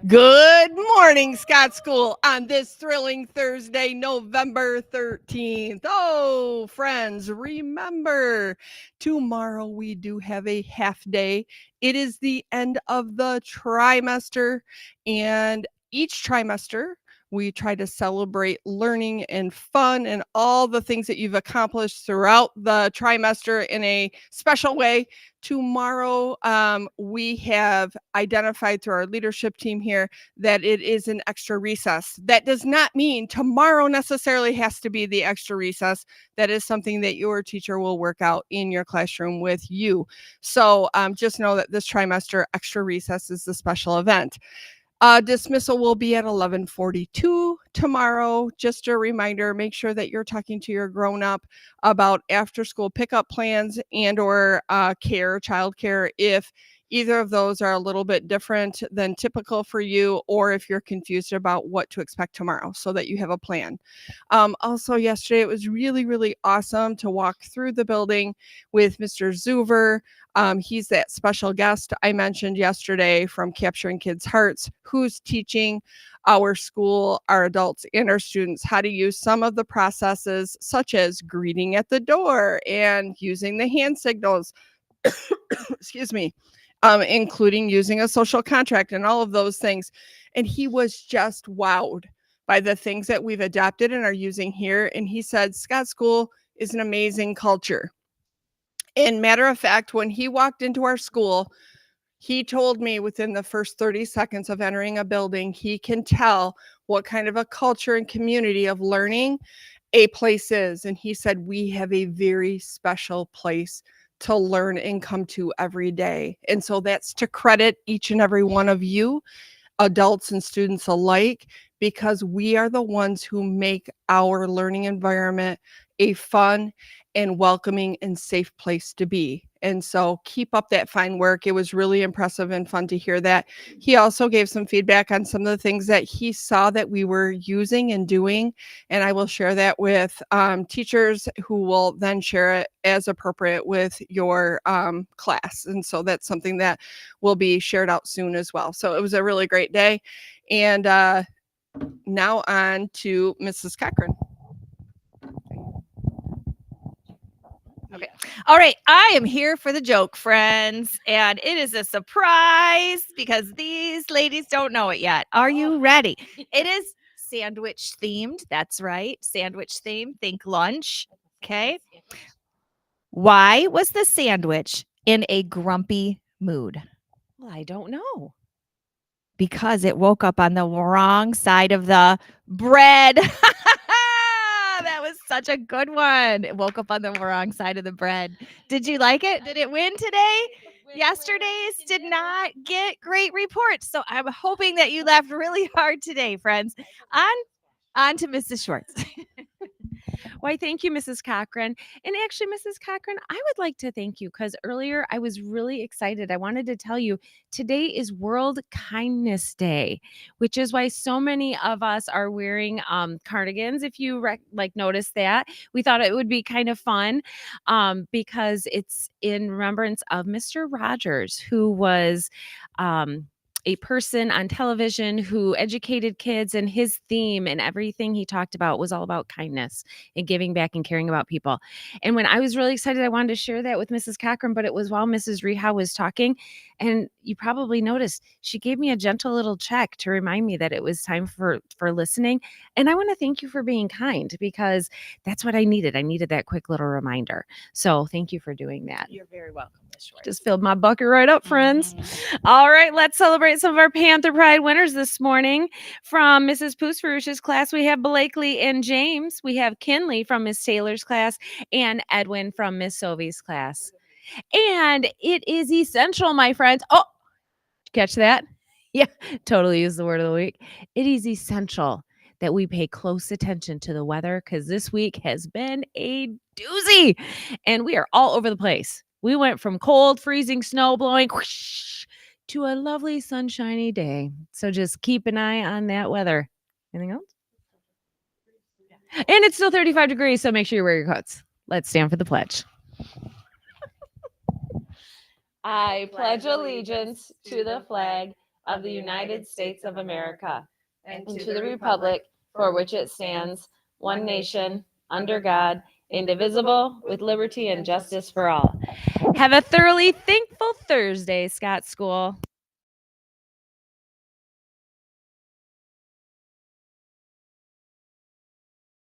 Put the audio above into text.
Good morning, Scott School, on this thrilling Thursday, November 13th. Oh, friends, remember, tomorrow we do have a half day. It is the end of the trimester, and each trimester, we try to celebrate learning and fun and all the things that you've accomplished throughout the trimester in a special way. Tomorrow, we have identified through our leadership team here that it is an extra recess. That does not mean tomorrow necessarily has to be the extra recess. That is something that your teacher will work out in your classroom with you. So just know that this trimester, extra recess is the special event. Dismissal will be at 11:42 tomorrow. Just a reminder, make sure that you're talking to your grown-up about after-school pickup plans and/or child care, if either of those are a little bit different than typical for you, or if you're confused about what to expect tomorrow, so that you have a plan. Also, yesterday it was really, really awesome to walk through the building with Mr. Zuver. He's that special guest I mentioned yesterday from Capturing Kids' Hearts, who's teaching our school, our adults, and our students how to use some of the processes, such as greeting at the door and using the hand signals, excuse me, including using a social contract and all of those things. And he was just wowed by the things that we've adapted and are using here. And he said, Scott School is an amazing culture. And matter of fact, when he walked into our school, he told me within the first 30 seconds of entering a building, he can tell what kind of a culture and community of learning a place is. And he said, we have a very special place to learn and come to every day. And so that's to credit each and every one of you, adults and students alike, because we are the ones who make our learning environment a fun and welcoming and safe place to be. And so keep up that fine work. It was really impressive and fun to hear that. He also gave some feedback on some of the things that he saw that we were using and doing. And I will share that with teachers, who will then share it as appropriate with your class. And so that's something that will be shared out soon as well. So it was a really great day. And now on to Mrs. Cochran. Okay. All right. I am here for the joke, friends. And it is a surprise because these ladies don't know it yet. Are you ready? It is sandwich themed. That's right. Sandwich themed. Think lunch. Okay. Why was the sandwich in a grumpy mood? Well, I don't know. Because it woke up on the wrong side of the bread. That was such a good one. It woke up on the wrong side of the bread. Did you like it? Did it win today? Yesterday's did not get great reports. So I'm hoping that you laughed really hard today, friends. On to Mrs. Schwartz. Why, thank you, Mrs. Cochran. And actually, Mrs. Cochran, I would like to thank you because earlier I was really excited. I wanted to tell you today is World Kindness Day, which is why so many of us are wearing cardigans. If you notice that, we thought it would be kind of fun because it's in remembrance of Mr. Rogers, who was a person on television who educated kids, and his theme and everything he talked about was all about kindness and giving back and caring about people. And when I was really excited, I wanted to share that with Mrs. Cochran, but it was while Mrs. Reha was talking. And you probably noticed she gave me a gentle little check to remind me that it was time for listening. And I want to thank you for being kind because that's what I needed. I needed that quick little reminder. So thank you for doing that. You're very welcome, Ms. Schwartz. Just filled my bucket right up, friends. All right, let's celebrate some of our Panther Pride winners this morning. From Mrs. Poosfarouch's class, we have Blakely and James. We have Kinley from Miss Taylor's class and Edwin from Miss Sovey's class. And it is essential, my friends. Oh, catch that? Yeah, totally use the word of the week. It is essential that we pay close attention to the weather because this week has been a doozy and we are all over the place. We went from cold, freezing snow blowing whoosh, to a lovely sunshiny day. So just keep an eye on that weather. Anything else? And it's still 35 degrees, so make sure you wear your coats. Let's stand for the pledge. I pledge allegiance to the flag of the United States of America and to the republic for which it stands, one nation, under God, indivisible, with liberty and justice for all. Have a thoroughly thankful Thursday, Scott School.